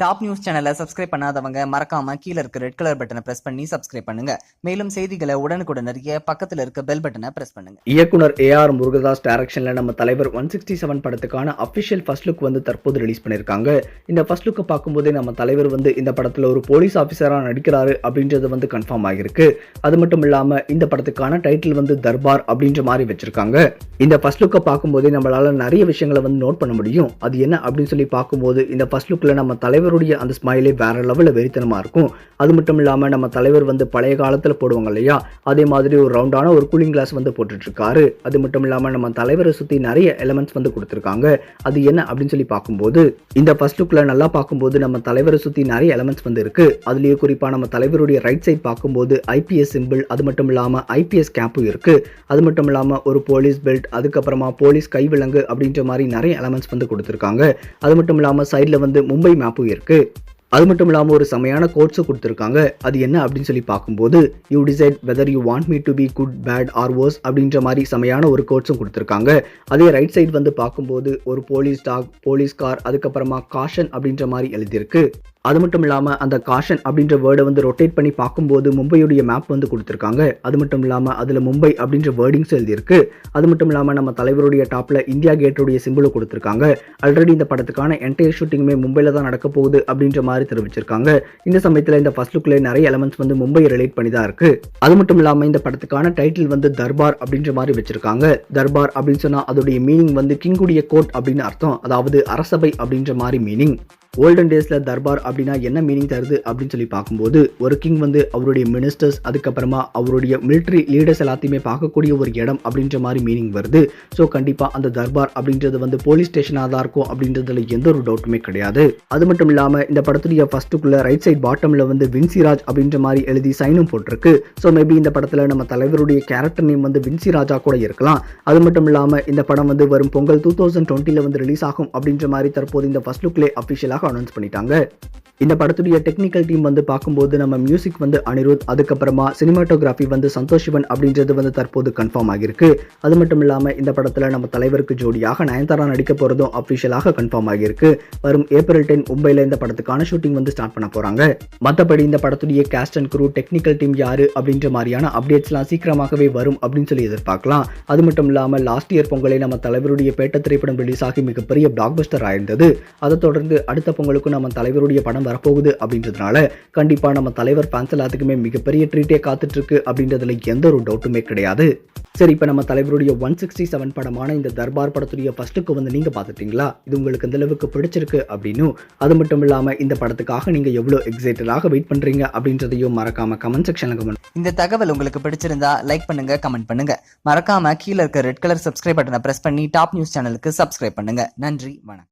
Top news சேனலை subscribe பண்ணாதவங்க மறக்காம கீழ இருக்க ரெட் கலர் பட்டனை பிரஸ் பண்ணி சப்ஸ்கிரைப் பண்ணுங்க. மேலும் செய்திகளை உடனுக்குடன் அறிய பக்கத்துல இருக்க பெல் பட்டனை பிரஸ் பண்ணுங்க. இயக்குனர் ஏஆர் முருகதாஸ் டைரக்ஷன்ல நம்ம தலைவர் 167 படத்துக்கான அபிஷியல் ஃபர்ஸ்ட் லுக் தற்போது ரிலீஸ் பண்ணிருக்காங்க. இந்த ஃபர்ஸ்ட் லுக்கை பார்க்கும்போதே நம்ம தலைவர் இந்த படத்துல ஒரு போலீஸ் ஆபீசரா நடிக்கிறாரு அப்படின்றது கன்ஃபார்ம் ஆகிருக்கு. அது மட்டும் இல்லாம இந்த படத்துக்கான டைட்டில் தர்பார் அப்படின்ற மாதிரி வச்சிருக்காங்க. இந்த ஃபர்ஸ்ட் லுக்கை பார்க்கும்போதே நம்மளால நிறைய விஷயங்களை நோட் பண்ண முடியும். அது என்ன அப்படின்னு சொல்லி பார்க்கும்போது இந்த ஃபர்ஸ்ட் லுக்ல நம்ம தலைவருடைய அந்த ஸ்மைலே வேற லெவல்ல வெறித்தனமா இருக்கும். அது மட்டும் இல்லாம நம்ம தலைவர் பழைய காலத்துல போடுவாங்க இல்லையா, அதே மாதிரி ஒரு ரவுண்டான ஒரு கூலிங் கிளாஸ் போட்டுட்டு இருக்காரு. அது மட்டும் இல்லாம நம்ம தலைவரை சுத்தி நிறைய எலிமெண்ட்ஸ் கொடுத்திருக்காங்க. அது என்ன அப்படின்னு சொல்லி பார்க்கும்போது இந்த ஃபர்ஸ்ட் லுக்ல நல்லா பார்க்கும்போது நம்ம தலைவரை சுத்தி நிறைய எலிமெண்ட்ஸ் இருக்கு. அதுலயே குறிப்பா நம்ம தலைவருடைய ரைட் சைட் பார்க்கும்போது ஐபிஎஸ் சிம்பிள், அது மட்டும் இல்லாம ஐபிஎஸ் கேப்பும் இருக்கு. அது மட்டும் இல்லாம ஒரு போலீஸ் பெல்ட், அதுக்கப்புறமா போலீஸ் கைவிலங்கு அப்படின்ற மாதிரி நிறைய எலிமெண்ட்ஸ் கொடுத்திருக்காங்க. அது மட்டும் இல்லாம சைட்ல மும்பை மேப்பும் இருக்கு. அது மட்டும் இல்லாமல் ஒரு செமையான கோட்ஸும் கொடுத்துருக்காங்க. அது என்ன அப்படின்னு சொல்லி பார்க்கும்போது you decide whether you want me to be good bad or worse அப்படின்ற மாதிரி செமையான ஒரு கோட்ஸும் கொடுத்துருக்காங்க. அதே ரைட் சைடு பார்க்கும்போது ஒரு போலீஸ் டாக், போலீஸ் கார், அதுக்கப்புறமா காஷன் அப்படின்ற மாதிரி எழுதியிருக்கு. அது மட்டும் இல்லாமல் அந்த காஷன் அப்படின்ற வேர்டை ரொட்டேட் பண்ணி பார்க்கும்போது மும்பையுடைய மேப் கொடுத்துருக்காங்க. அது மட்டும் இல்லாமல் அதில் மும்பை அப்படின்ற வேர்டிங்ஸும் எழுதியிருக்கு. அது மட்டும் இல்லாமல் நம்ம தலைவருடைய டாப்பில் இந்தியா கேட்டுடைய சிம்பிளும் கொடுத்துருக்காங்க. ஆல்ரெடி இந்த படத்துக்கான என்டையர் ஷூட்டிங்குமே மும்பையில் தான் நடக்க போகுது அப்படின்ற மாதிரி தெரிவிச்சிருக்காங்க. இந்த சமயத்தில் இந்த ஃபர்ஸ்ட் லுக்ல நிறைய எலிமெண்ட்ஸ் மும்பையை ரிலேட் பண்ணி தான் இருக்கு. அது மட்டும் இல்லாமல் இந்த படத்துக்கான டைட்டில் தர்பார் அப்படின்ற மாதிரி வச்சிருக்காங்க. தர்பார் அப்படின்னு சொன்னால் அதோடைய மீனிங் கிங்குடைய கோர்ட் அப்படின்னு அர்த்தம், அதாவது அரசபை அப்படின்ற மாதிரி மீனிங். ஓல்டன் டேஸ்ல தர்பார் அப்படின்னா என்ன மீனிங் தருது அப்படின்னு சொல்லி பார்க்கும்போது ஒரு கிங் அவருடைய மினிஸ்டர்ஸ், அதுக்கப்புறமா அவருடைய மிலிட்டரி லீடர்ஸ் எல்லாத்தையுமே பார்க்கக்கூடிய ஒரு இடம் அப்படின்ற மாதிரி மீனிங் வருது. ஸோ கண்டிப்பா அந்த தர்பார் அப்படின்றது போலீஸ் ஸ்டேஷனாக தான் இருக்கும் அப்படின்றதுல எந்த ஒரு டவுட்டுமே கிடையாது. அது மட்டும் இல்லாம இந்த படத்துடைய ஃபர்ஸ்ட்டுக்குள்ள ரைட் சைட் பாட்டம்ல வின்சிராஜ் அப்படின்ற மாதிரி எழுதி சைனும் போட்டிருக்கு. ஸோ மேபி இந்த படத்துல நம்ம தலைவருடைய கேரக்டர் நேம் வின்சிராஜா கூட இருக்கலாம். அது மட்டும் இல்லாம இந்த படம் வரும் பொங்கல் 2020 ரிலீஸ் ஆகும் அப்படின்ற மாதிரி தற்போது இந்த ஃபர்ஸ்ட் லுக்லே அபிஷியலாக அனௌன்ஸ் பண்ணிட்டாங்க. இந்த படத்துடைய டெக்னிக்கல் டீம் பார்க்கும்போது நம்ம மியூசிக் அனிருத், அதுக்கப்புறமா சினிமாட்டோகிராஃபி சந்தோஷ் சிவன் அப்படின்றது தற்போது கன்ஃபார்ம் ஆகியிருக்கு. அது மட்டும் இல்லாம இந்த படத்துல நம்ம தலைவருக்கு ஜோடியாக நயன்தாரா நடிக்க போறதும் அபிஷியலாக கன்ஃபார்ம் ஆகியிருக்கு. வரும் ஏப்ரல் 10 மும்பைல இந்த படத்துக்கான ஷூட்டிங் ஸ்டார்ட் பண்ண போறாங்க. மற்றபடி இந்த படத்துடைய cast and crew, technical team யாரு அப்படின்ற மாதிரியான அப்டேட்ஸ்லாம் சீக்கிரமாகவே வரும் அப்படின்னு சொல்லி எதிர்பார்க்கலாம். அது மட்டும் இல்லாம லாஸ்ட் இயர் பொங்கலை நம்ம தலைவருடைய பேட்ட திரைப்படம் ரிலீஸ் ஆகி மிகப்பெரிய பிளாக் பஸ்டர் ஆயிருந்தது. அதை தொடர்ந்து அடுத்த பொங்கலுக்கு நம்ம தலைவருடைய படம் வரப்போகுது அப்படின்றதுனால கண்டிப்பா நம்ம தலைவர் ஃபேன்ஸ் எல்லாத்துக்குமே மிகப்பெரிய ட்ரீட்டே காத்துட்டு இருக்கு அப்படின்றதுல எந்த ஒரு டவுட்டுமே கிடையாது. சரி, இப்ப நம்ம தலைவருடைய 167 படமான இந்த தர்பார் படத்துடைய ஃபர்ஸ்ட் லுக் நீங்க பாத்துட்டீங்களா? இது உங்களுக்கு எந்த அளவுக்கு பிடிச்சிருக்கு அப்படின்னு, அது மட்டும் இல்லாம இந்த படத்துக்காக நீங்க எவ்வளவு எக்ஸைட்டடாக வெயிட் பண்றீங்க அப்படின்றதையும் மறக்காம கமெண்ட் செக்ஷன்ல கமெண்ட். இந்த தகவல் உங்களுக்கு பிடிச்சிருந்தா லைக் பண்ணுங்க, கமெண்ட் பண்ணுங்க. மறக்காம கீழ இருக்க ரெட் கலர் சப்ஸ்கிரைப் பட்டனை பிரஸ் பண்ணி டாப் நியூஸ் சேனலுக்கு சப்ஸ்கிரைப் பண்ணுங்க. நன்றி, வணக்கம்.